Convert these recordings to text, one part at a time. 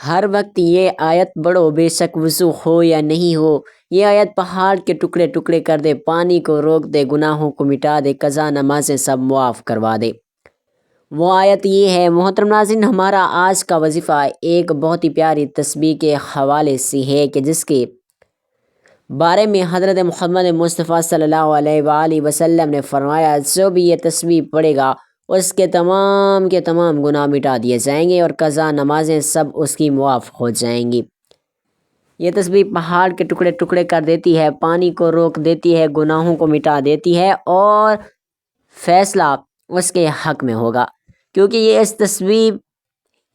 ہر وقت یہ آیت پڑھو، بے شک وضو ہو یا نہیں ہو، یہ آیت پہاڑ کے ٹکڑے ٹکڑے کر دے، پانی کو روک دے، گناہوں کو مٹا دے، قضا نمازیں سب معاف کروا دے۔ وہ آیت یہ ہے۔ محترم ناظرین، ہمارا آج کا وظیفہ ایک بہت ہی پیاری تسبیح کے حوالے سے ہے کہ جس کے بارے میں حضرت محمد مصطفیٰ صلی اللہ علیہ وآلہ وسلم نے فرمایا، جو بھی یہ تسبیح پڑھے گا اس کے تمام گناہ مٹا دیے جائیں گے اور قضا نمازیں سب اس کی معاف ہو جائیں گی۔ یہ تسبیح پہاڑ کے ٹکڑے ٹکڑے کر دیتی ہے، پانی کو روک دیتی ہے، گناہوں کو مٹا دیتی ہے اور فیصلہ اس کے حق میں ہوگا، کیونکہ یہ اس تسبیح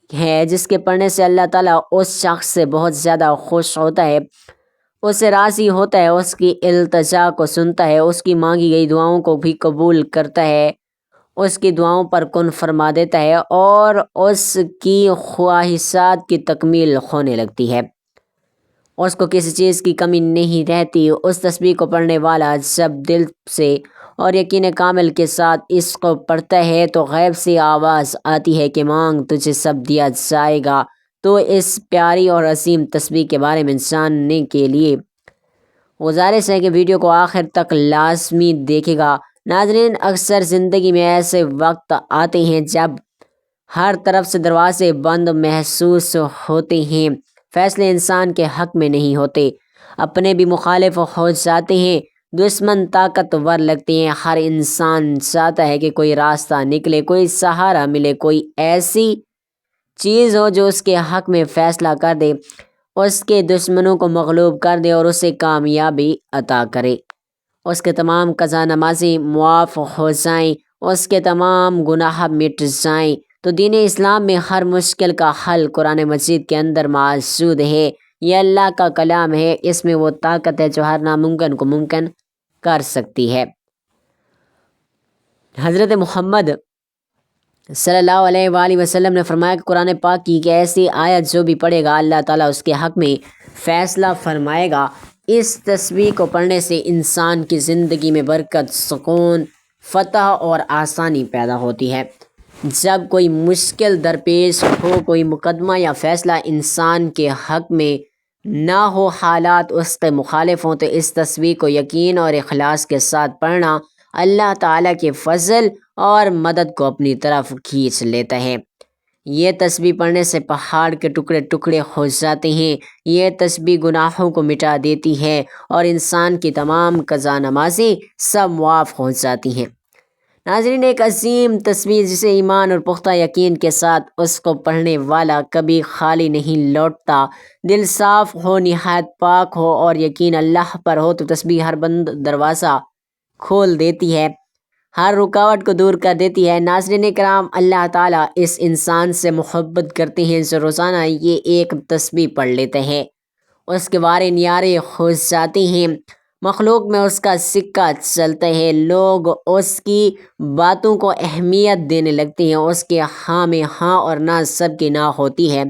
ہے جس کے پڑھنے سے اللہ تعالیٰ اس شخص سے بہت زیادہ خوش ہوتا ہے، اس سے راضی ہوتا ہے، اس کی التجا کو سنتا ہے، اس کی مانگی گئی دعاؤں کو بھی قبول کرتا ہے، اس کی دعاؤں پر کن فرما دیتا ہے اور اس کی خواہشات کی تکمیل ہونے لگتی ہے، اس کو کسی چیز کی کمی نہیں رہتی۔ اس تسبیح کو پڑھنے والا جب دل سے اور یقین کامل کے ساتھ اس کو پڑھتا ہے تو غیب سے آواز آتی ہے کہ مانگ، تجھے سب دیا جائے گا۔ تو اس پیاری اور عظیم تسبیح کے بارے میں جاننے کے لیے گزارش ہے کہ ویڈیو کو آخر تک لازمی دیکھے گا۔ ناظرین، اکثر زندگی میں ایسے وقت آتے ہیں جب ہر طرف سے دروازے بند محسوس ہوتے ہیں، فیصلے انسان کے حق میں نہیں ہوتے، اپنے بھی مخالف ہو جاتے ہیں، دشمن طاقتور لگتے ہیں۔ ہر انسان چاہتا ہے کہ کوئی راستہ نکلے، کوئی سہارا ملے، کوئی ایسی چیز ہو جو اس کے حق میں فیصلہ کر دے، اس کے دشمنوں کو مغلوب کر دے اور اسے کامیابی عطا کرے، اس کے تمام قضا نمازیں معاف ہو جائیں، اس کے تمام گناہ مٹ جائیں۔ تو دین اسلام میں ہر مشکل کا حل قرآن مجید کے اندر موجود ہے۔ یہ اللہ کا کلام ہے، اس میں وہ طاقت ہے جو ہر ناممکن کو ممکن کر سکتی ہے۔ حضرت محمد صلی اللہ علیہ وآلہ وسلم نے فرمایا کہ قرآن پاک کی ایک ایسی آیت جو بھی پڑھے گا اللہ تعالیٰ اس کے حق میں فیصلہ فرمائے گا۔ اس تسبیح کو پڑھنے سے انسان کی زندگی میں برکت، سکون، فتح اور آسانی پیدا ہوتی ہے۔ جب کوئی مشکل درپیش ہو، کوئی مقدمہ یا فیصلہ انسان کے حق میں نہ ہو، حالات اس کے مخالف ہوں، تو اس تسبیح کو یقین اور اخلاص کے ساتھ پڑھنا اللہ تعالیٰ کے فضل اور مدد کو اپنی طرف کھینچ لیتا ہے۔ یہ تسبیح پڑھنے سے پہاڑ کے ٹکڑے ٹکڑے ہو جاتے ہیں، یہ تسبیح گناہوں کو مٹا دیتی ہے اور انسان کی تمام قضا نمازیں سب معاف ہو جاتی ہیں۔ ناظرین، ایک عظیم تسبیح جسے ایمان اور پختہ یقین کے ساتھ اس کو پڑھنے والا کبھی خالی نہیں لوٹتا، دل صاف ہو، نہایت پاک ہو اور یقین اللہ پر ہو تو تسبیح ہر بند دروازہ کھول دیتی ہے، ہر رکاوٹ کو دور کر دیتی ہے۔ ناظرین کرام، اللہ تعالیٰ اس انسان سے محبت کرتے ہیں جو روزانہ یہ ایک تسبیح پڑھ لیتے ہیں، اس کے وارے نیارے ہو جاتے ہیں، مخلوق میں اس کا سکہ چلتا ہے، لوگ اس کی باتوں کو اہمیت دینے لگتے ہیں، اس کے ہاں میں ہاں اور نہ سب کی نہ ہوتی ہے،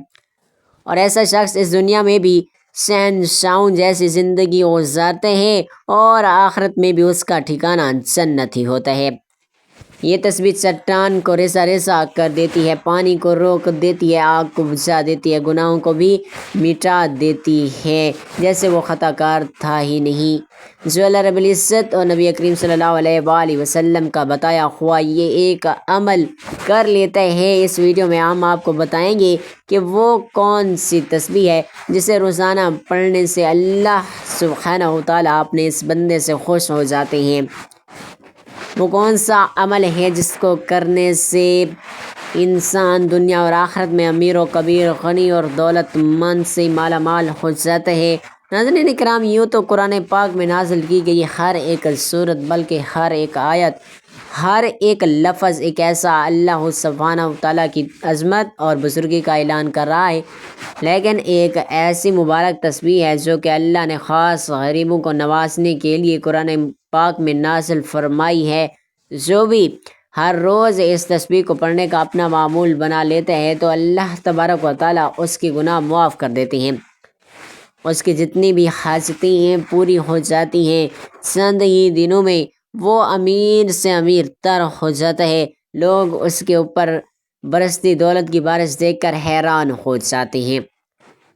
اور ایسا شخص اس دنیا میں بھی شہنشاہوں جیسی زندگی گزارتے ہیں اور آخرت میں بھی اس کا ٹھکانہ جنت ہی ہوتا ہے۔ یہ تسبیح چٹان کو ریزہ ریزہ کر دیتی ہے، پانی کو روک دیتی ہے، آگ کو بجھا دیتی ہے، گناہوں کو بھی مٹا دیتی ہے، جیسے وہ خطا کار تھا ہی نہیں۔ جو اللہ رب العزت اور نبی کریم صلی اللہ علیہ وآلہ وسلم کا بتایا ہوا یہ ایک عمل کر لیتا ہے، اس ویڈیو میں ہم آپ کو بتائیں گے کہ وہ کون سی تسبیح ہے جسے روزانہ پڑھنے سے اللہ سبحانہ وتعالیٰ اپنے اس بندے سے خوش ہو جاتے ہیں۔ وہ کون سا عمل ہے جس کو کرنے سے انسان دنیا اور آخرت میں امیر و کبیر، غنی اور دولت مند سے مالا مال ہو جاتا ہے۔ ناظرین اکرام، یوں تو قرآن پاک میں نازل کی گئی ہر ایک صورت، بلکہ ہر ایک آیت، ہر ایک لفظ ایک ایسا اللہ سبحانہ وتعالیٰ کی عظمت اور بزرگی کا اعلان کر رہا ہے، لیکن ایک ایسی مبارک تسبیح ہے جو کہ اللہ نے خاص غریبوں کو نوازنے کے لیے قرآن پاک میں نازل فرمائی ہے۔ جو بھی ہر روز اس تسبیح کو پڑھنے کا اپنا معمول بنا لیتے ہیں تو اللہ تبارک و تعالیٰ اس کی گناہ معاف کر دیتے ہیں، اس کی جتنی بھی حاجتیں ہیں پوری ہو جاتی ہیں، چند ہی دنوں میں وہ امیر سے امیر تر ہو جاتا ہے، لوگ اس کے اوپر برستی دولت کی بارش دیکھ کر حیران ہو جاتے ہیں۔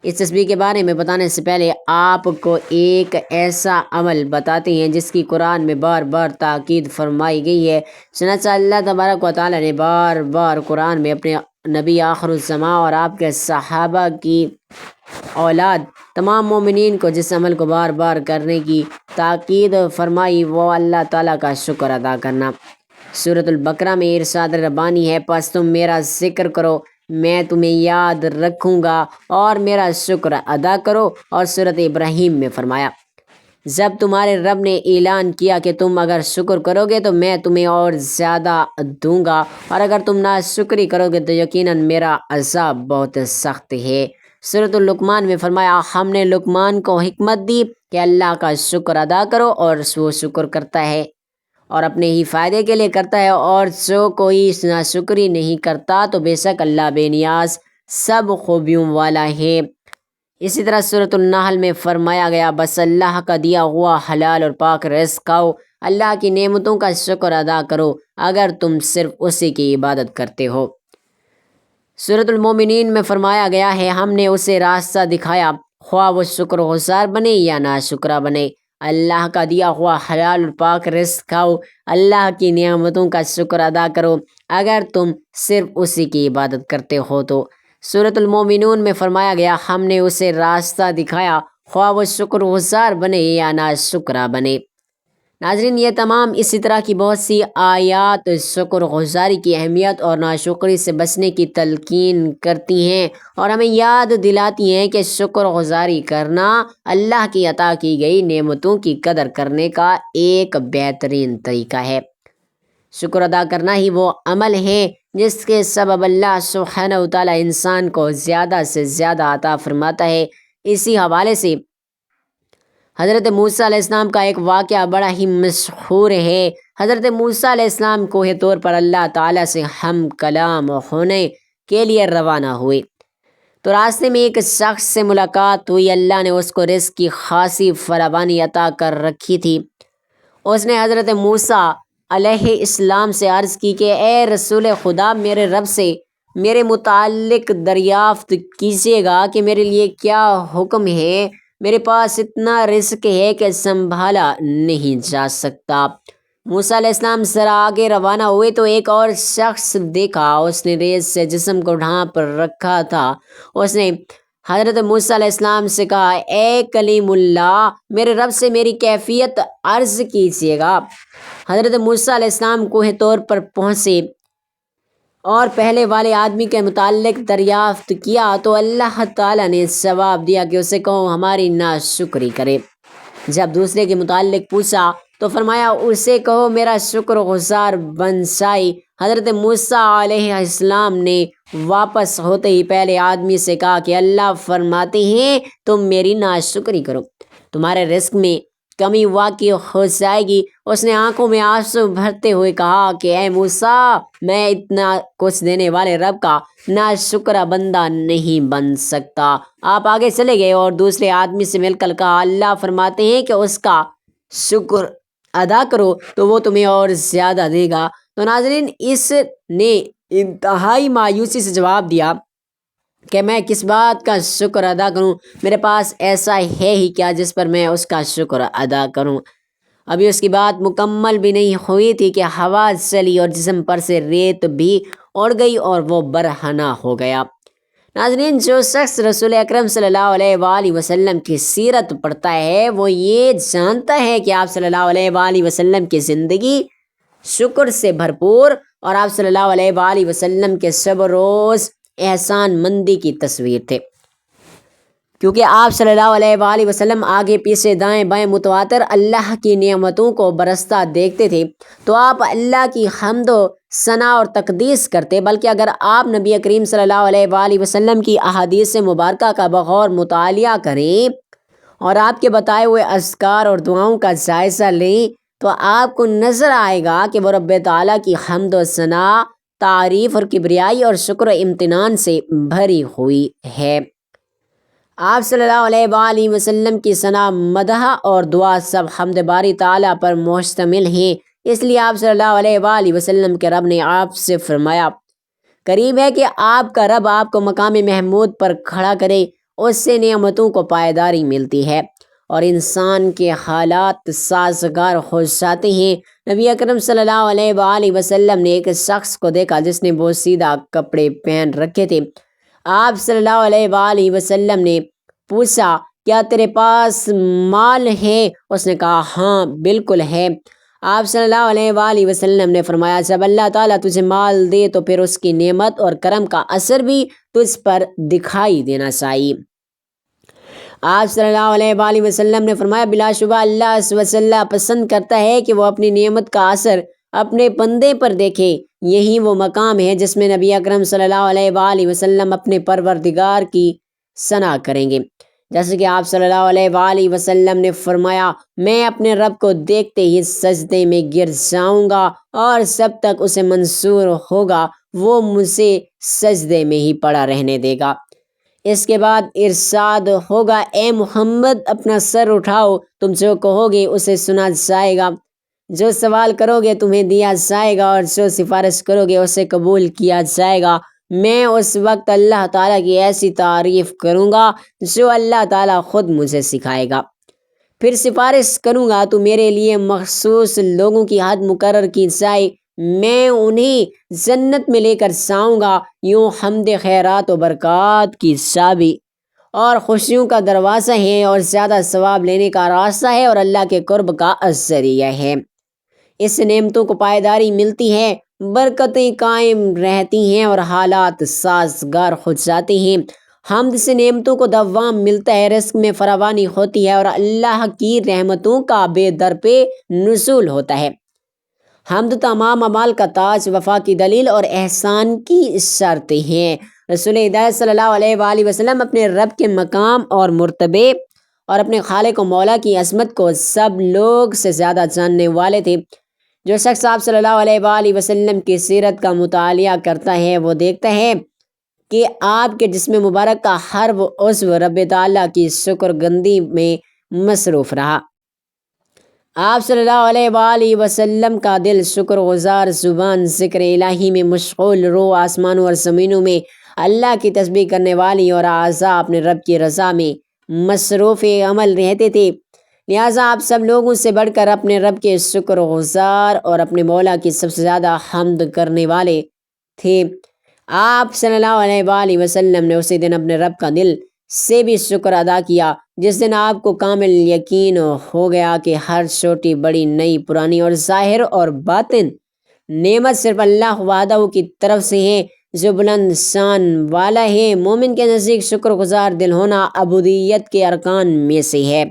اس تسبیح کے بارے میں بتانے سے پہلے آپ کو ایک ایسا عمل بتاتے ہیں جس کی قرآن میں بار بار تاکید فرمائی گئی ہے۔ چنانچہ اللہ تبارک و تعالیٰ نے بار بار قرآن میں اپنے نبی آخر الزماں اور آپ کے صحابہ کی اولاد تمام مومنین کو جس عمل کو بار بار کرنے کی تاکید فرمائی وہ اللہ تعالیٰ کا شکر ادا کرنا۔ سورۃ البقرہ میں ارشاد ربانی ہے، پس تم میرا ذکر کرو میں تمہیں یاد رکھوں گا اور میرا شکر ادا کرو۔ اور سورۃ ابراہیم میں فرمایا، جب تمہارے رب نے اعلان کیا کہ تم اگر شکر کرو گے تو میں تمہیں اور زیادہ دوں گا، اور اگر تم ناشکری کرو گے تو یقیناً میرا عذاب بہت سخت ہے۔ سورۃ لقمان میں فرمایا، ہم نے لقمان کو حکمت دی کہ اللہ کا شکر ادا کرو، اور وہ شکر کرتا ہے اور اپنے ہی فائدے کے لیے کرتا ہے، اور جو کوئی ناشکری نہیں کرتا تو بے شک اللہ بے نیاز سب خوبیوں والا ہے۔ اسی طرح سورۃ النحل میں فرمایا گیا، بس اللہ کا دیا ہوا حلال اور پاک رزق کھاؤ، اللہ کی نعمتوں کا شکر ادا کرو اگر تم صرف اسی کی عبادت کرتے ہو۔ سورۃ المومنین میں فرمایا گیا ہے، ہم نے اسے راستہ دکھایا، خواہ وہ شکر گزار بنے یا ناشکرا بنے۔ اللہ کا دیا ہوا حلال اور پاک رزق کھاؤ، اللہ کی نعمتوں کا شکر ادا کرو اگر تم صرف اسی کی عبادت کرتے ہو تو۔ سورۃ المومنون میں فرمایا گیا، ہم نے اسے راستہ دکھایا، خواہ وہ شکر گزار بنے یا ناشکرا بنے۔ ناظرین، یہ تمام اسی طرح کی بہت سی آیات شکر گزاری کی اہمیت اور ناشکری سے بچنے کی تلقین کرتی ہیں اور ہمیں یاد دلاتی ہیں کہ شکر گزاری کرنا اللہ کی عطا کی گئی نعمتوں کی قدر کرنے کا ایک بہترین طریقہ ہے۔ شکر ادا کرنا ہی وہ عمل ہے جس کے سبب اللہ سبحانہ وتعالیٰ انسان کو زیادہ سے زیادہ عطا فرماتا ہے۔ اسی حوالے سے حضرت موسیٰ علیہ السلام کا ایک واقعہ بڑا ہی مشہور ہے۔ حضرت موسیٰ علیہ السلام کوہ طور پر اللہ تعالیٰ سے ہم کلام ہونے کے لیے روانہ ہوئے تو راستے میں ایک شخص سے ملاقات ہوئی۔ اللہ نے اس کو رزق کی خاصی فراوانی عطا کر رکھی تھی۔ اس نے حضرت موسیٰ علیہ السلام سے عرض کی کہ اے رسول خدا، میرے رب سے میرے متعلق دریافت کیجیے گا کہ میرے لیے کیا حکم ہے، میرے پاس اتنا رزق ہے کہ سنبھالا نہیں جا سکتا۔ موسیٰ علیہ السلام ذرا آگے روانہ ہوئے تو ایک اور شخص دیکھا، اس نے ریت سے جسم کو ڈھانپ رکھا تھا۔ اس نے حضرت موسیٰ علیہ السلام سے کہا، اے کلیم اللہ، میرے رب سے میری کیفیت عرض کیجیے گا۔ حضرت موسیٰ علیہ السلام کوہ طور پر پہنچے اور پہلے والے آدمی کے متعلق دریافت کیا تو اللہ تعالیٰ نے جواب دیا کہ اسے کہو ہماری ناشکری کرے۔ جب دوسرے کے متعلق پوچھا تو فرمایا، اسے کہو میرا شکر گزار بن جائے۔ حضرت موسیٰ علیہ السلام نے واپس ہوتے ہی پہلے آدمی سے کہا کہ اللہ فرماتے ہیں تم میری ناشکری کرو، تمہارے رزق میں کمی واقع ہو جائے گی۔ اس نے آنکھوں میں آنسو بھرتے ہوئے کہا کہ اے موسیٰ، میں اتنا کچھ دینے والے رب کا ناشکرا بندہ نہیں بن سکتا۔ آپ آگے چلے گئے اور دوسرے آدمی سے مل کر کہا، اللہ فرماتے ہیں کہ اس کا شکر ادا کرو تو وہ تمہیں اور زیادہ دے گا۔ تو ناظرین، اس نے انتہائی مایوسی سے جواب دیا کہ میں کس بات کا شکر ادا کروں، میرے پاس ایسا ہے ہی کیا جس پر میں اس کا شکر ادا کروں۔ ابھی اس کی بات مکمل بھی نہیں ہوئی تھی کہ ہوا چلی اور جسم پر سے ریت بھی اڑ گئی اور وہ برہنہ ہو گیا۔ ناظرین، جو شخص رسول اکرم صلی اللہ علیہ وآلہ وسلم کی سیرت پڑھتا ہے وہ یہ جانتا ہے کہ آپ صلی اللہ علیہ وآلہ وسلم کی زندگی شکر سے بھرپور اور آپ صلی اللہ علیہ وآلہ وسلم کے شب روز احسان مندی کی تصویر تھے، کیونکہ آپ صلی اللہ علیہ وآلہ وسلم آگے پیچھے دائیں بائیں متواتر اللہ کی نعمتوں کو برستا دیکھتے تھے تو آپ اللہ کی حمد و ثنا اور تقدیس کرتے، بلکہ اگر آپ نبی کریم صلی اللہ علیہ وآلہ وسلم کی احادیث مبارکہ کا بغور مطالعہ کریں اور آپ کے بتائے ہوئے اذکار اور دعاؤں کا جائزہ لیں تو آپ کو نظر آئے گا کہ وہ رب تعالیٰ کی حمد و ثنا، تعریف اور کبریائی اور شکر و امتنان سے بھری ہوئی ہے۔ آپ صلی اللہ علیہ وآلہ وسلم کی ثنا، مدح اور دعا سب حمد باری تعالیٰ پر مشتمل ہیں۔ اس لیے آپ صلی اللہ علیہ وآلہ وسلم کے رب نے آپ سے فرمایا، قریب ہے کہ آپ کا رب آپ کو مقام محمود پر کھڑا کرے اس سے نعمتوں کو پائیداری ملتی ہے اور انسان کے حالات سازگار ہو جاتے ہیں۔ نبی اکرم صلی اللہ علیہ وآلہ وسلم نے ایک شخص کو دیکھا جس نے بہت سیدھا کپڑے پہن رکھے تھے۔ آپ صلی اللہ علیہ وآلہ وسلم نے پوچھا کیا تیرے پاس مال ہے؟ اس نے کہا ہاں بالکل ہے۔ آپ صلی اللہ علیہ وآلہ وسلم نے فرمایا جب اللہ تعالیٰ تجھے مال دے تو پھر اس کی نعمت اور کرم کا اثر بھی تجھ پر دکھائی دینا چاہیے۔ آپ صلی اللہ علیہ وآلہ وسلم نے فرمایا بلا شبہ اللہ عز و جل پسند کرتا ہے کہ وہ اپنی نعمت کا اثر اپنے بندے پر دیکھے۔ یہی وہ مقام ہے جس میں نبی اکرم صلی اللہ علیہ وآلہ وسلم اپنے پروردگار کی ثنا کریں گے، جیسے کہ آپ صلی اللہ علیہ وآلہ وسلم نے فرمایا میں اپنے رب کو دیکھتے ہی سجدے میں گر جاؤں گا اور جب تک اسے منظور ہوگا وہ مجھے سجدے میں ہی پڑا رہنے دے گا۔ اس کے بعد ارشاد ہوگا اے محمد اپنا سر اٹھاؤ، تم جو کہو گے اسے سنا جائے گا، جو سوال کرو گے تمہیں دیا جائے گا اور جو سفارش کرو گے اسے قبول کیا جائے گا۔ میں اس وقت اللہ تعالیٰ کی ایسی تعریف کروں گا جو اللہ تعالیٰ خود مجھے سکھائے گا، پھر سفارش کروں گا تو میرے لیے مخصوص لوگوں کی حد مقرر کی جائے، میں انہیں جنت میں لے کر جاؤں گا۔ یوں حمد خیرات و برکات کی چابی اور خوشیوں کا دروازہ ہے اور زیادہ ثواب لینے کا راستہ ہے اور اللہ کے قرب کا ذریعہ ہے۔ اس سے نعمتوں کو پائیداری ملتی ہے، برکتیں قائم رہتی ہیں اور حالات سازگار ہو جاتے ہیں۔ حمد سے نعمتوں کو دوام ملتا ہے، رزق میں فراوانی ہوتی ہے اور اللہ کی رحمتوں کا بے در پہ نزول ہوتا ہے۔ حمد تمام اعمال کا تاج، وفا کی دلیل اور احسان کی شرط ہیں۔ رسول ہدایت صلی اللہ علیہ وآلہ وسلم اپنے رب کے مقام اور مرتبے اور اپنے خالق و مولا کی عظمت کو سب لوگ سے زیادہ جاننے والے تھے۔ جو شخص آپ صلی اللہ علیہ وآلہ وسلم کی سیرت کا مطالعہ کرتا ہے وہ دیکھتا ہے کہ آپ کے جسم مبارک کا ہر وہ عضو رب تعالیٰ کی شکر گندی میں مصروف رہا۔ آپ صلی اللہ علیہ وآلہ وسلم کا دل شکر گزار، زبان ذکر الہی میں مشغول، روح آسمانوں اور زمینوں میں اللہ کی تسبیح کرنے والی اور اعضاء اپنے رب کی رضا میں مصروف عمل رہتے تھے۔ لہٰذا آپ سب لوگوں سے بڑھ کر اپنے رب کے شکر گزار اور اپنے مولا کی سب سے زیادہ حمد کرنے والے تھے۔ آپ صلی اللہ علیہ وآلہ وسلم نے اسی دن اپنے رب کا دل سے بھی شکر ادا کیا جس دن آپ کو کامل یقین ہو گیا کہ ہر چھوٹی بڑی نئی پرانی اور ظاہر اور باطن نعمت صرف اللہ وحدہ کی طرف سے ہے جو بلند شان والا ہے۔ مومن کے نزدیک شکر گزار دل ہونا عبودیت کے ارکان میں سے ہے،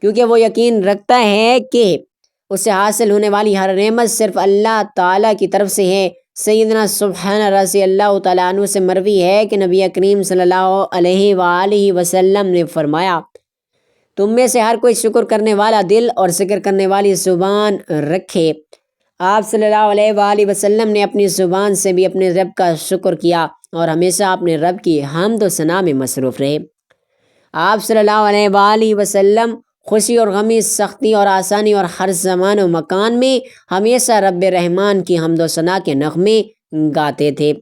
کیونکہ وہ یقین رکھتا ہے کہ اسے حاصل ہونے والی ہر نعمت صرف اللہ تعالیٰ کی طرف سے ہے۔ سیدنا سبحان رضی اللہ تعالیٰ عنہ سے مروی ہے کہ نبی کریم صلی اللہ علیہ وآلہ وسلم نے فرمایا تم میں سے ہر کوئی شکر کرنے والا دل اور ذکر کرنے والی زبان رکھے۔ آپ صلی اللہ علیہ وآلہ وسلم نے اپنی زبان سے بھی اپنے رب کا شکر کیا اور ہمیشہ اپنے رب کی حمد و ثنا میں مصروف رہے۔ آپ صلی اللہ علیہ وآلہ وسلم خوشی اور غمی، سختی اور آسانی اور ہر زمان و مکان میں ہمیشہ رب رحمان کی حمد و ثنا کے نغمے گاتے تھے۔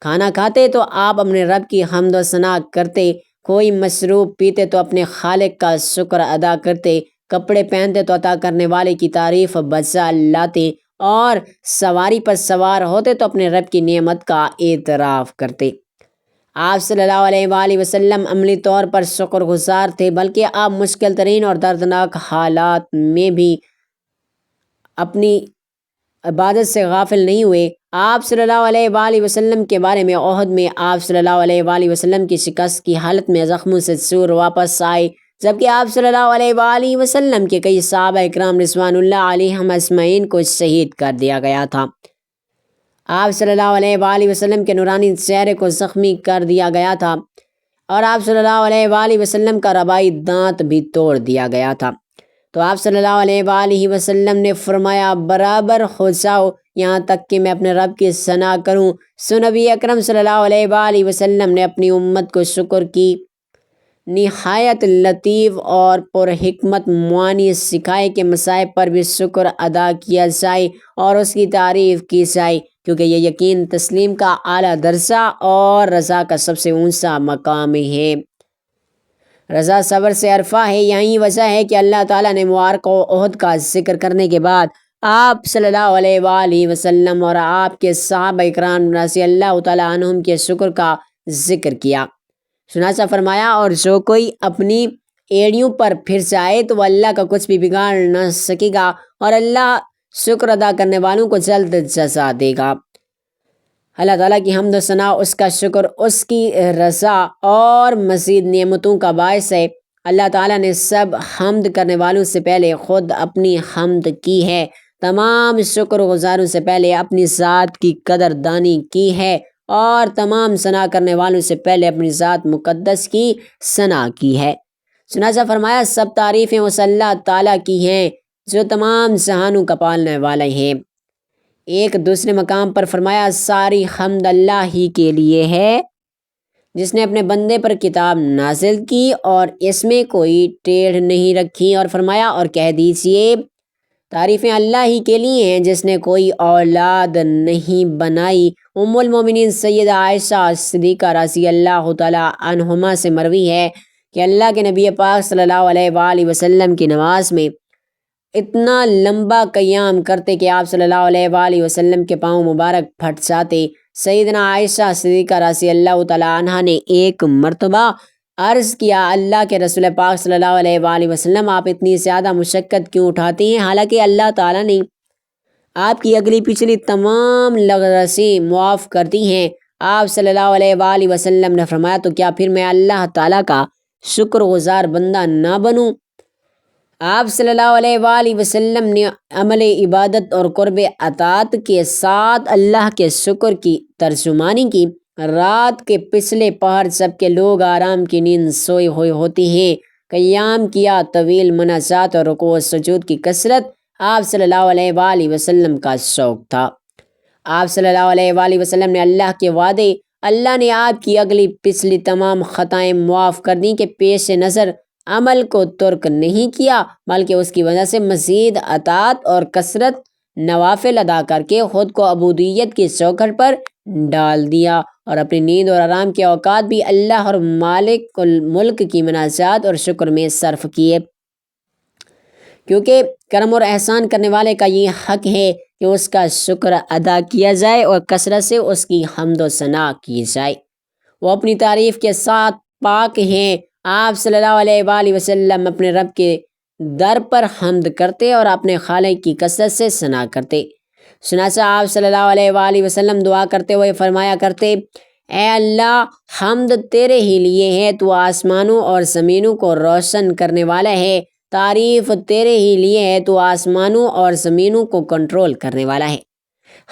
کھانا کھاتے تو آپ اپنے رب کی حمد و ثنا کرتے، کوئی مشروب پیتے تو اپنے خالق کا شکر ادا کرتے، کپڑے پہنتے تو عطا کرنے والے کی تعریف بجا لاتے اور سواری پر سوار ہوتے تو اپنے رب کی نعمت کا اعتراف کرتے۔ آپ صلی اللہ علیہ وآلہ وسلم عملی طور پر شکر گزار تھے، بلکہ آپ مشکل ترین اور دردناک حالات میں بھی اپنی عبادت سے غافل نہیں ہوئے۔ آپ صلی اللہ علیہ وآلہ وسلم کے بارے میں احد میں آپ صلی اللہ علیہ وآلہ وسلم کی شکست کی حالت میں زخموں سے چور واپس آئے، جبکہ آپ صلی اللہ علیہ وآلہ وسلم کے کئی صحابہ اکرام رضوان اللہ علیہم اجمعین کو شہید کر دیا گیا تھا۔ آپ صلی اللہ علیہ وآلہ وسلم کے نورانی چہرے کو زخمی کر دیا گیا تھا اور آپ صلی اللہ علیہ وآلہ وسلم کا رباعی دانت بھی توڑ دیا گیا تھا۔ تو آپ صلی اللہ علیہ وآلہ وسلم نے فرمایا برابر ہو جاؤ یہاں تک کہ میں اپنے رب کی ثنا کروں۔ سو نبی اکرم صلی اللہ علیہ وآلہ وسلم نے اپنی امت کو شکر کی نہایت لطیف اور پر حکمت معانی سکھائے کہ مصائب پر بھی شکر ادا کیا جائے اور اس کی تعریف کی جائے، کیونکہ یہ یقین تسلیم کا اعلیٰ درجہ اور رضا کا سب سے اونچا مقام ہے۔ رضا صبر سے عرفہ ہے۔ یہی وجہ ہے کہ اللہ تعالیٰ نے معرکہ احد کا ذکر کرنے کے بعد آپ صلی اللہ علیہ وآلہ وسلم اور آپ کے صحابہ اکرام رضی اللہ تعالیٰ عنہم کے شکر کا ذکر کیا۔ چنانچہ فرمایا، اور جو کوئی اپنی ایڑیوں پر پھر جائے تو وہ اللہ کا کچھ بھی بگاڑ نہ سکے گا، اور اللہ شکر ادا کرنے والوں کو جلد جزا دے گا۔ اللہ تعالیٰ کی حمد و ثنا، اس کا شکر، اس کی رضا اور مزید نعمتوں کا باعث ہے۔ اللہ تعالیٰ نے سب حمد کرنے والوں سے پہلے خود اپنی حمد کی ہے، تمام شکر گزاروں سے پہلے اپنی ذات کی قدر دانی کی ہے، اور تمام ثنا کرنے والوں سے پہلے اپنی ذات مقدس کی ثنا کی ہے۔ چنانچہ فرمایا، سب تعریفیں اس اللہ تعالیٰ کی ہیں جو تمام جہانوں کا پالنے والا ہے۔ ایک دوسرے مقام پر فرمایا، ساری حمد اللہ ہی کے لیے ہے جس نے اپنے بندے پر کتاب نازل کی اور اس میں کوئی ٹیڑھ نہیں رکھی، اور فرمایا، اور کہہ دیجئے تعریفیں اللہ ہی کے لیے ہیں جس نے کوئی اولاد نہیں بنائی۔ ام المومنین سیدہ عائشہ صدیقہ رضی اللہ تعالیٰ عنہما سے مروی ہے کہ اللہ کے نبی پاک صلی اللہ علیہ وآلہ وسلم کی نماز میں اتنا لمبا قیام کرتے کہ آپ صلی اللہ علیہ وآلہ وسلم کے پاؤں مبارک پھٹ جاتے۔ سیدنا عائشہ صدیقہ رضی اللہ تعالیٰ عنہ نے ایک مرتبہ عرض کیا، اللہ کے رسول پاک صلی اللہ علیہ وآلہ وسلم، آپ اتنی زیادہ مشقت کیوں اٹھاتی ہیں حالانکہ اللہ تعالیٰ نے آپ کی اگلی پچھلی تمام لغزشیں معاف کر دی ہیں؟ آپ صلی اللہ علیہ وآلہ وسلم نے فرمایا، تو کیا پھر میں اللہ تعالیٰ کا شکر گزار بندہ نہ بنوں؟ آپ صلی اللہ علیہ وآلہ وسلم نے عمل عبادت اور قرب اطاعت کے ساتھ اللہ کے شکر کی ترجمانی کی۔ رات کے پچھلے پہر جب کہ لوگ آرام کی نیند سوئے ہوئے ہوتی ہیں، قیام کیا، طویل مناجات اور رکوع و سجود کی کثرت آپ صلی اللہ علیہ وآلہ وسلم کا شوق تھا۔ آپ صلی اللہ علیہ وآلہ وسلم نے اللہ کے وعدے، اللہ نے آپ کی اگلی پچھلی تمام خطائیں معاف کر دیں کے پیش نظر عمل کو ترک نہیں کیا، بلکہ اس کی وجہ سے مزید اطاعت اور کثرت نوافل ادا کر کے خود کو عبودیت کی چوکھٹ پر ڈال دیا، اور اپنی نیند اور آرام کے اوقات بھی اللہ اور مالک الملک کی مناجات اور شکر میں صرف کیے، کیونکہ کرم اور احسان کرنے والے کا یہ حق ہے کہ اس کا شکر ادا کیا جائے اور کثرت سے اس کی حمد و ثنا کی جائے۔ وہ اپنی تعریف کے ساتھ پاک ہیں۔ آپ صلی اللہ علیہ وآلہ وسلم اپنے رب کے در پر حمد کرتے اور اپنے خالق کی کثرت سے ثنا کرتے۔ چنانچہ آپ صلی اللہ علیہ وآلہ وسلم دعا کرتے ہوئے فرمایا کرتے، اے اللہ، حمد تیرے ہی لیے ہے، تو آسمانوں اور زمینوں کو روشن کرنے والا ہے۔ تعریف تیرے ہی لیے ہے، تو آسمانوں اور زمینوں کو کنٹرول کرنے والا ہے۔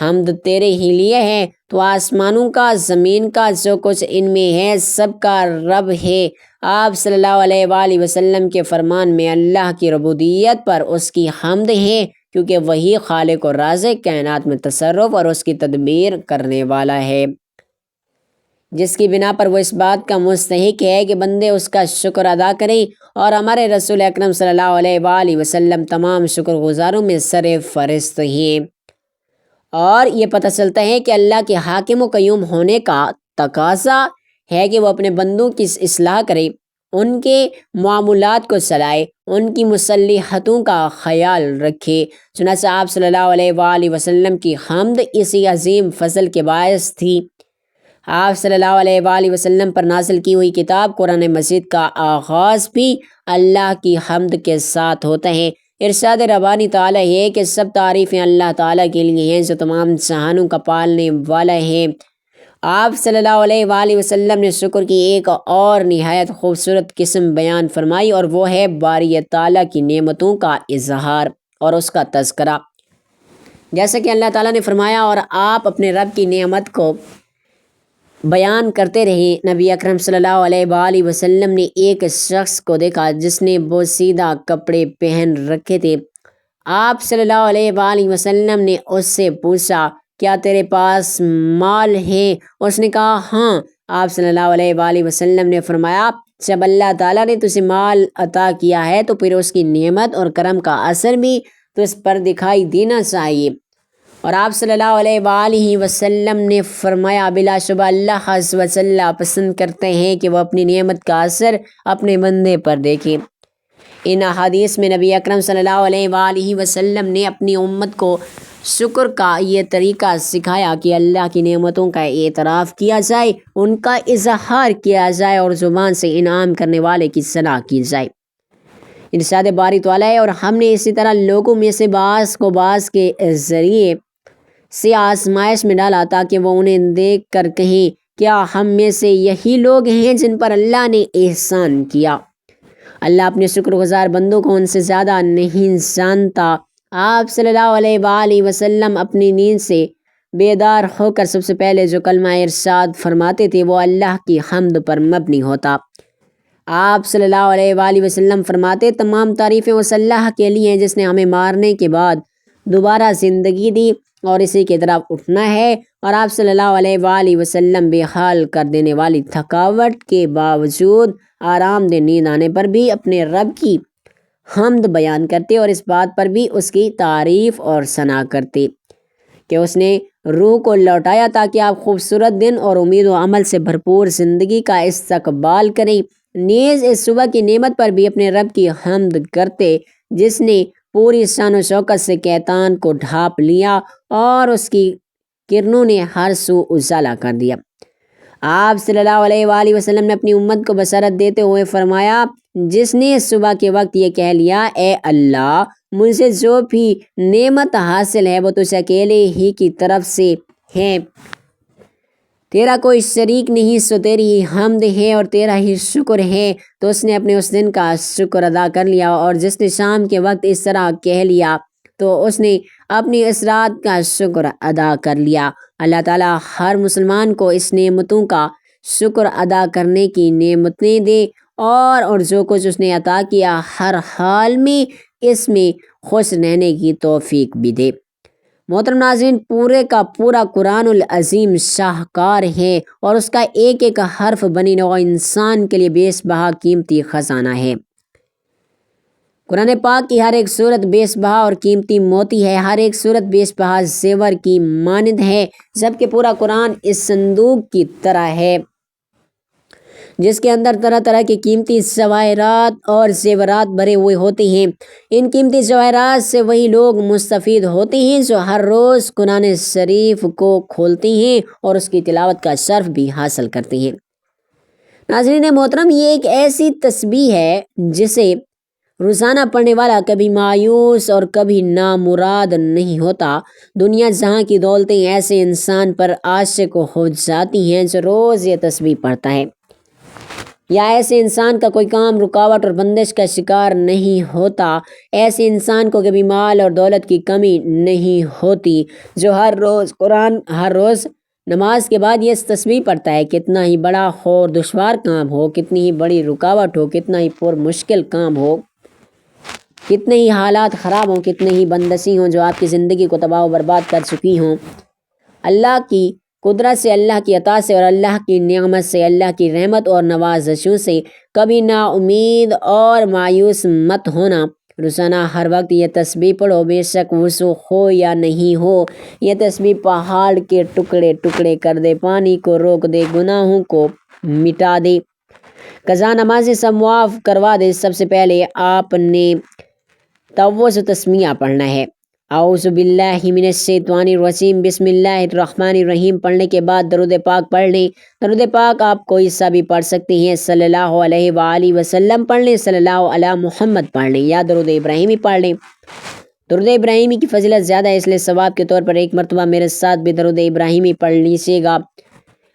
حمد تیرے ہی لیے ہے، تو آسمانوں کا، زمین کا، جو کچھ ان میں ہے، سب کا رب ہے۔ آپ صلی اللہ علیہ وآلہ وسلم کے فرمان میں اللہ کی ربوبیت پر اس کی حمد ہے، کیونکہ وہی خالق و رازق، کائنات میں تصرف اور اس کی تدبیر کرنے والا ہے، جس کی بنا پر وہ اس بات کا مستحق ہے کہ بندے اس کا شکر ادا کریں، اور ہمارے رسول اکرم صلی اللہ علیہ وآلہ وسلم تمام شکر گزاروں میں سر فہرست ہیں۔ اور یہ پتہ چلتا ہے کہ اللہ کے حاکم و قیوم ہونے کا تقاضا ہے کہ وہ اپنے بندوں کی اصلاح کرے، ان کے معاملات کو چلائے، ان کی مصلحتوں کا خیال رکھے۔ چنانچہ آپ صلی اللہ علیہ وآلہ وسلم کی حمد اسی عظیم فضل کے باعث تھی۔ آپ صلی اللہ علیہ وآلہ وسلم پر نازل کی ہوئی کتاب قرآن مجید کا آغاز بھی اللہ کی حمد کے ساتھ ہوتا ہے۔ ارشاد ربانی تعالیٰ ہے کہ سب تعریفیں اللہ تعالیٰ کے لیے ہیں جو تمام جہانوں کا پالنے والا ہے۔ آپ صلی اللہ علیہ وآلہ وسلم نے شکر کی ایک اور نہایت خوبصورت قسم بیان فرمائی، اور وہ ہے باری تعالیٰ کی نعمتوں کا اظہار اور اس کا تذکرہ۔ جیسا کہ اللہ تعالیٰ نے فرمایا، اور آپ اپنے رب کی نعمت کو بیان کرتے رہے۔ نبی اکرم صلی اللہ علیہ وآلہ وسلم نے ایک شخص کو دیکھا جس نے بوسیدہ کپڑے پہن رکھے تھے۔ آپ صلی اللہ علیہ وآلہ وسلم نے اس سے پوچھا، کیا تیرے پاس مال ہے؟ اس نے کہا، ہاں۔ آپ صلی اللہ علیہ وآلہ وسلم نے فرمایا، جب اللہ تعالیٰ نے تجھے مال عطا کیا ہے تو پھر اس کی نعمت اور کرم کا اثر بھی تجھ پر دکھائی دینا چاہیے۔ اور آپ صلی اللہ علیہ وآلہ وسلم نے فرمایا بلا شبہ اللہ عز و جل پسند کرتے ہیں کہ وہ اپنی نعمت کا اثر اپنے بندے پر دیکھیں۔ ان احادیث میں نبی اکرم صلی اللہ علیہ وآلہ وسلم نے اپنی امت کو شکر کا یہ طریقہ سکھایا کہ اللہ کی نعمتوں کا اعتراف کیا جائے، ان کا اظہار کیا جائے اور زبان سے انعام کرنے والے کی صلاح کی جائے۔ ارشاد باری تعالیٰ ہے اور ہم نے اسی طرح لوگوں میں سے بعض کو بعض کے ذریعے سے آزمائش میں ڈالا تاکہ وہ انہیں دیکھ کر کہیں کیا ہم میں سے یہی لوگ ہیں جن پر اللہ نے احسان کیا۔ اللہ اپنے شکر گزار بندوں کو ان سے زیادہ نہیں جانتا۔ آپ صلی اللہ علیہ وآلہ وسلم اپنی نیند سے بیدار ہو کر سب سے پہلے جو کلمہ ارشاد فرماتے تھے وہ اللہ کی حمد پر مبنی ہوتا۔ آپ صلی اللہ علیہ وآلہ وسلم فرماتے تمام تعریفیں اس اللہ کے لیے ہیں جس نے ہمیں مارنے کے بعد دوبارہ زندگی دی اور اسی کی طرف اٹھنا ہے، اور آپ صلی اللہ علیہ وآلہ وسلم بے حال کر دینے والی تھکاوٹ کے باوجود آرام دہ نیند آنے پر بھی اپنے رب کی حمد بیان کرتے اور اس بات پر بھی اس کی تعریف اور ثنا کرتے کہ اس نے روح کو لوٹایا تاکہ آپ خوبصورت دن اور امید و عمل سے بھرپور زندگی کا استقبال کریں۔ نیز اس صبح کی نعمت پر بھی اپنے رب کی حمد کرتے جس نے پوری شان و شوکت سے کیتان کو ڈھانپ لیا اور اس کی کرنوں نے ہر سو اجالا کر دیا۔ آپ صلی اللہ علیہ وآلہ وسلم نے اپنی امت کو بشارت دیتے ہوئے فرمایا جس نے صبح کے وقت یہ کہہ لیا اے اللہ مجھ سے جو بھی نعمت حاصل ہے وہ تجھ اکیلے ہی کی طرف سے ہے، تیرا کوئی شریک نہیں، سو تیری ہی حمد ہے اور تیرا ہی شکر ہے، تو اس نے اپنے اس دن کا شکر ادا کر لیا۔ اور جس نے شام کے وقت اس طرح کہہ لیا تو اس نے اپنی اس رات کا شکر ادا کر لیا۔ اللہ تعالیٰ ہر مسلمان کو اس نعمتوں کا شکر ادا کرنے کی نعمتیں دے اور جو کچھ اس نے عطا کیا ہر حال میں اس میں خوش رہنے کی توفیق بھی دے۔ محترم ناظرین، پورے کا پورا قرآن العظیم شاہکار ہے اور اس کا ایک ایک حرف بنی نوع انسان کے لیے بیش بہا قیمتی خزانہ ہے۔ قرآن پاک کی ہر ایک صورت بیش بہا اور قیمتی موتی ہے، ہر ایک صورت بیش بہا زیور کی مانند ہے، جبکہ پورا قرآن اس صندوق کی طرح ہے جس کے اندر طرح طرح کے قیمتی جواہرات اور زیورات بھرے ہوئے ہوتے ہیں۔ ان قیمتی جواہرات سے وہی لوگ مستفید ہوتے ہیں جو ہر روز قرآن شریف کو کھولتے ہیں اور اس کی تلاوت کا شرف بھی حاصل کرتے ہیں۔ ناظرین محترم، یہ ایک ایسی تسبیح ہے جسے روزانہ پڑھنے والا کبھی مایوس اور کبھی نامراد نہیں ہوتا۔ دنیا جہاں کی دولتیں ایسے انسان پر عاشق ہو جاتی ہیں جو روز یہ تسبیح پڑھتا ہے، یا ایسے انسان کا کوئی کام رکاوٹ اور بندش کا شکار نہیں ہوتا۔ ایسے انسان کو کبھی مال اور دولت کی کمی نہیں ہوتی جو ہر روز نماز کے بعد یہ تسبیح پڑھتا ہے۔ کتنا ہی بڑا ہو اور دشوار کام ہو، کتنی ہی بڑی رکاوٹ ہو، کتنا ہی پر مشکل کام ہو، کتنے ہی حالات خراب ہوں، کتنے ہی بندشی ہوں جو آپ کی زندگی کو تباہ و برباد کر چکی ہوں، اللہ کی قدرت سے، اللہ کی عطا سے اور اللہ کی نعمت سے، اللہ کی رحمت اور نوازشوں سے کبھی نا امید اور مایوس مت ہونا۔ روزانہ ہر وقت یہ تسبیح پڑھو، بے شک وضو ہو یا نہیں ہو، یہ تسبیح پہاڑ کے ٹکڑے ٹکڑے کر دے، پانی کو روک دے، گناہوں کو مٹا دے، قضا نمازیں سب معاف کروا دے۔ سب سے پہلے آپ نے تعوذ و تسمیہ پڑھنا ہے۔ اعوذ باللہ من الشیطان الرجیم، بسم اللہ الرحمن الرحیم پڑھنے کے بعد درود پاک پڑھ لیں۔ درود پاک آپ کوئی سا بھی پڑھ سکتے ہیں، صلی اللہ علیہ وآلہ وسلم پڑھ لیں، صلی اللہ علیہ محمد پڑھ لیں، یا درود ابراہیمی پڑھ لیں۔ درود ابراہیمی کی فضیلت زیادہ ہے، اس لیے ثواب کے طور پر ایک مرتبہ میرے ساتھ بھی درود ابراہیمی پڑھ لیجیے گا۔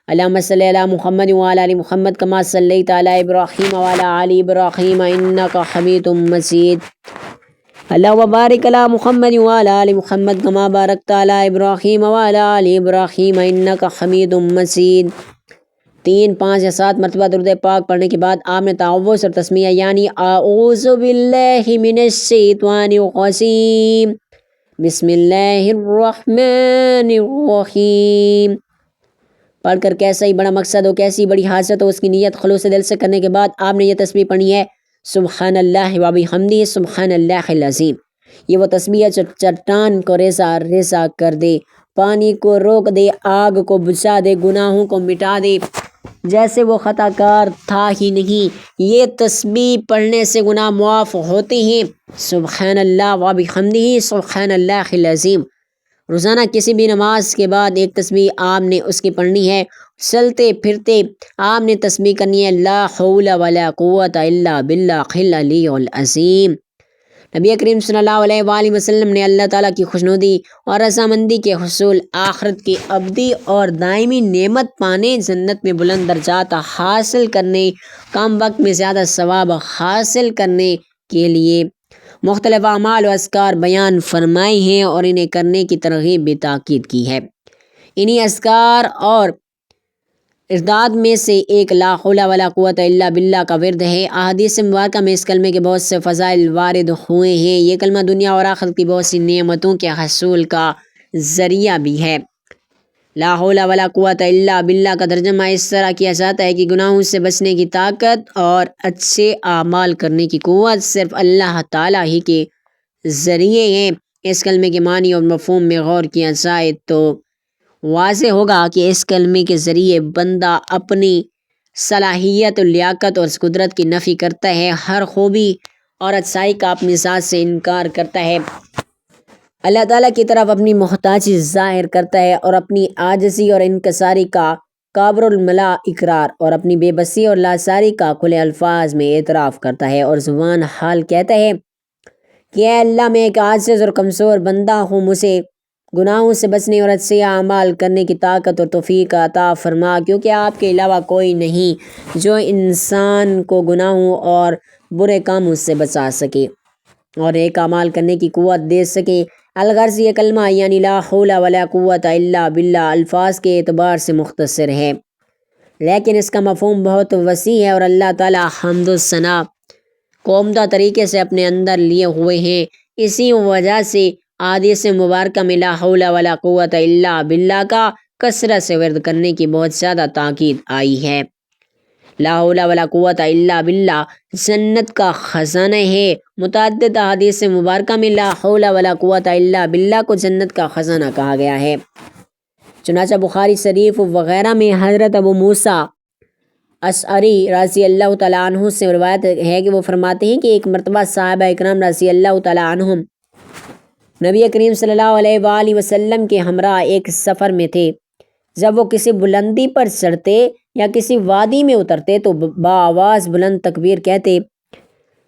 اللہم صلی علی محمد وعلی آل محمد کما صلیت علی ابراہیم وعلی آل ابراہیم انک حمید مجید۔ اللہم بارک علی محمد وعلی آل محمد کما بارکت علی ابراہیم وعلی آل ابراہیم انک حمید مجید۔ 3، 5 یا 7 مرتبہ درود پاک پڑھنے کے بعد آپ نے تعوذ اور تسمیہ یعنی اعوذ باللہ من الشیطان الرجیم بسم اللہ الرحمن الرحیم پڑھ کر کیسا ہی بڑا مقصد ہو، کیسی بڑی حاجت ہو، اس کی نیت خلوص دل سے کرنے کے بعد آپ نے یہ تسبیح پڑھنی ہے، سبحان اللہ و بحمدہ سبحان اللہ العظیم۔ یہ وہ تسبیح ہے جو چٹان کو ریزہ ریزہ کر دے، پانی کو روک دے، آگ کو بجھا دے، گناہوں کو مٹا دے، جیسے وہ خطا کار تھا ہی نہیں۔ یہ تسبیح پڑھنے سے گناہ معاف ہوتے ہیں۔ سبحان اللہ و بحمدہ سبحان اللہ العظیم۔ روزانہ کسی بھی نماز کے بعد ایک تسبیح آپ نے اس کی پڑھنی ہے۔ چلتے پھرتے آپ نے تسبیح کرنی ہے، لا حول ولا قوت الا باللہ العلی العظیم۔ نبی کریم صلی اللہ علیہ وآلہ وسلم نے اللہ تعالیٰ کی خوشنودی اور رضامندی کے حصول، آخرت کی ابدی اور دائمی نعمت پانے، جنت میں بلند درجات حاصل کرنے، کم وقت میں زیادہ ثواب حاصل کرنے کے لیے مختلف اعمال و اذکار بیان فرمائے ہیں اور انہیں کرنے کی ترغیب بھی تاکید کی ہے۔ انہی اذکار اور ارداد میں سے ایک لا حول ولا قوت الا باللہ کا ورد ہے۔ احادیث مبارکہ میں اس کلمے کے بہت سے فضائل وارد ہوئے ہیں۔ یہ کلمہ دنیا اور آخرت کی بہت سی نعمتوں کے حصول کا ذریعہ بھی ہے۔ لا حول ولا قوت الا باللہ کا ترجمہ اس طرح کیا جاتا ہے کہ گناہوں سے بچنے کی طاقت اور اچھے اعمال کرنے کی قوت صرف اللہ تعالیٰ ہی کے ذریعے ہیں۔ اس کلمے کے معنی اور مفہوم میں غور کیا جائے تو واضح ہوگا کہ اس کلمے کے ذریعے بندہ اپنی صلاحیت و لیاقت اور قدرت کی نفی کرتا ہے، ہر خوبی اور اچھائی کا اپنی ذات سے انکار کرتا ہے، اللہ تعالیٰ کی طرف اپنی محتاجی ظاہر کرتا ہے اور اپنی عاجزی اور انکساری کا قابر الملا اقرار اور اپنی بے بسی اور لاچاری کا کھلے الفاظ میں اعتراف کرتا ہے، اور زبان حال کہتا ہے کہ اے اللہ، میں ایک عاجز اور کمزور بندہ ہوں، مجھے گناہوں سے بچنے اور اچھے اعمال کرنے کی طاقت اور توفیق عطا فرما، کیونکہ آپ کے علاوہ کوئی نہیں جو انسان کو گناہوں اور برے کاموں سے بچا سکے اور ایک اعمال کرنے کی قوت دے سکے۔ الغرض یہ کلمہ یعنی لا حول ولا قوت الا باللہ الفاظ کے اعتبار سے مختصر ہے، لیکن اس کا مفہوم بہت وسیع ہے اور اللہ تعالیٰ حمد و ثنا کو عمدہ طریقے سے اپنے اندر لیے ہوئے ہیں۔ اسی وجہ سے احادیث مبارکہ میں لا حول ولا قوت الا باللہ کا کثرت سے ورد کرنے کی بہت زیادہ تاکید آئی ہے۔ لا حول ولا قوت الا باللہ جنت کا خزانہ ہے۔ متعدد احادیث مبارکہ میں لا حول ولا قوت الا باللہ کو جنت کا خزانہ کہا گیا ہے۔ چنانچہ بخاری شریف وغیرہ میں حضرت ابو موسیٰ اشعری رضی اللہ تعالیٰ عنہ سے روایت ہے کہ وہ فرماتے ہیں کہ ایک مرتبہ صحابہ اکرام رضی اللہ تعالیٰ عنہم نبی کریم صلی اللہ علیہ وآلہ وسلم کے ہمراہ ایک سفر میں تھے۔ جب وہ کسی بلندی پر چڑھتے یا کسی وادی میں اترتے تو بآواز بلند تکبیر کہتے۔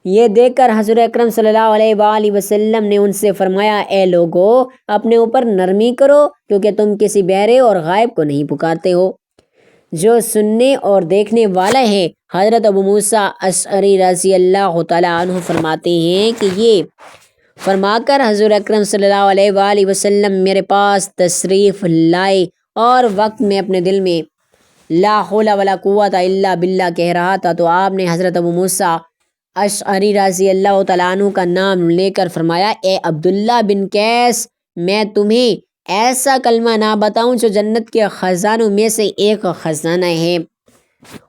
یہ دیکھ کر حضور اکرم صلی اللہ علیہ وآلہ وسلم نے ان سے فرمایا، اے لوگو، اپنے اوپر نرمی کرو، کیونکہ تم کسی بہرے اور غائب کو نہیں پکارتے ہو جو سننے اور دیکھنے والا ہے۔ حضرت ابو موسیٰ اشعری رضی اللہ تعالیٰ عنہ فرماتے ہیں کہ یہ فرما کر حضور اکرم صلی اللہ علیہ وآلہ وسلم میرے پاس تشریف لائے اور وقت میں اپنے دل میں لا حول ولا قوت الا باللہ کہہ رہا تھا تو آپ نے حضرت ابو موسیٰ اشعری رضی اللہ تعالیٰ عنہ کا نام لے کر فرمایا، اے عبداللہ بن قیس، میں تمہیں ایسا کلمہ نہ بتاؤں جو جنت کے خزانوں میں سے ایک خزانہ ہے،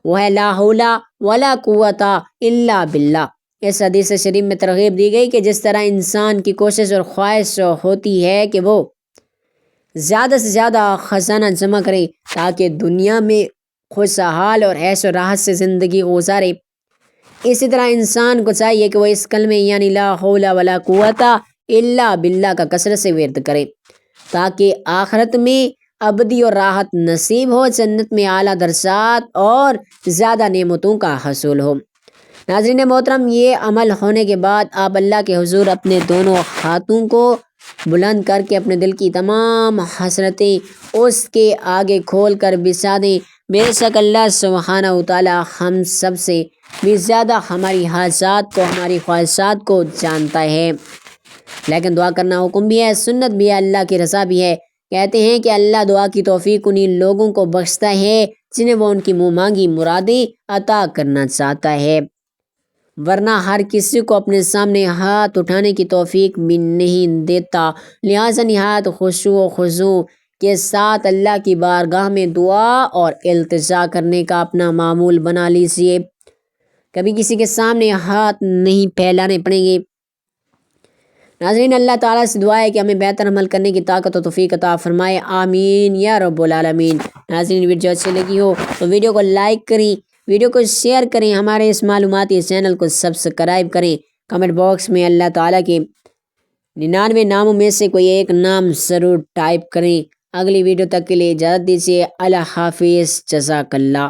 وہ ہے لا حول ولا قوت الا باللہ۔ اس حدیث شریف میں ترغیب دی گئی کہ جس طرح انسان کی کوشش اور خواہش ہوتی ہے کہ وہ زیادہ سے زیادہ خزانہ جمع کرے تاکہ دنیا میں خوشحال اور عیش و راحت سے زندگی گزارے، اسی طرح انسان کو چاہیے کہ وہ اس کلمے یعنی لا حول ولا قوت الا باللہ کا کثرت سے ورد کرے تاکہ آخرت میں ابدی اور راحت نصیب ہو، جنت میں اعلیٰ درجات اور زیادہ نعمتوں کا حصول ہو۔ ناظرین محترم، یہ عمل ہونے کے بعد آپ اللہ کے حضور اپنے دونوں ہاتھوں کو بلند کر کے اپنے دل کی تمام حسرتیں اس کے آگے کھول کر بچھا دیں۔ بے شک اللہ سبحانہ وتعالیٰ ہم سب سے بھی زیادہ ہماری حاجات کو، ہماری خواہشات کو جانتا ہے، لیکن دعا کرنا حکم بھی ہے، سنت بھی ہے، اللہ کی رضا بھی ہے۔ کہتے ہیں کہ اللہ دعا کی توفیق انہی لوگوں کو بخشتا ہے جنہیں وہ ان کی منہ مانگی مرادیں عطا کرنا چاہتا ہے، ورنہ ہر کسی کو اپنے سامنے ہاتھ اٹھانے کی توفیق بھی نہیں دیتا۔ لہٰذا نہایت خشوع و خضوع کے ساتھ اللہ کی بارگاہ میں دعا اور التجا کرنے کا اپنا معمول بنا لیجیے۔ کبھی کسی کے سامنے ہاتھ نہیں پھیلانے پڑیں گے۔ ناظرین اللہ تعالیٰ سے دعا ہے کہ ہمیں بہتر عمل کرنے کی طاقت و توفیق عطا فرمائے، آمین یا رب العالمین۔ ناظرین ویڈیو اچھی لگی ہو تو ویڈیو کو لائک کریں، ویڈیو کو شیئر کریں، ہمارے اس معلوماتی چینل کو سبسکرائب کریں، کمنٹ باکس میں اللہ تعالیٰ کے 99 ناموں میں سے کوئی ایک نام ضرور ٹائپ کریں۔ اگلی ویڈیو تک کے لیے اجازت دیجیے، اللہ حافظ، جزاک اللہ۔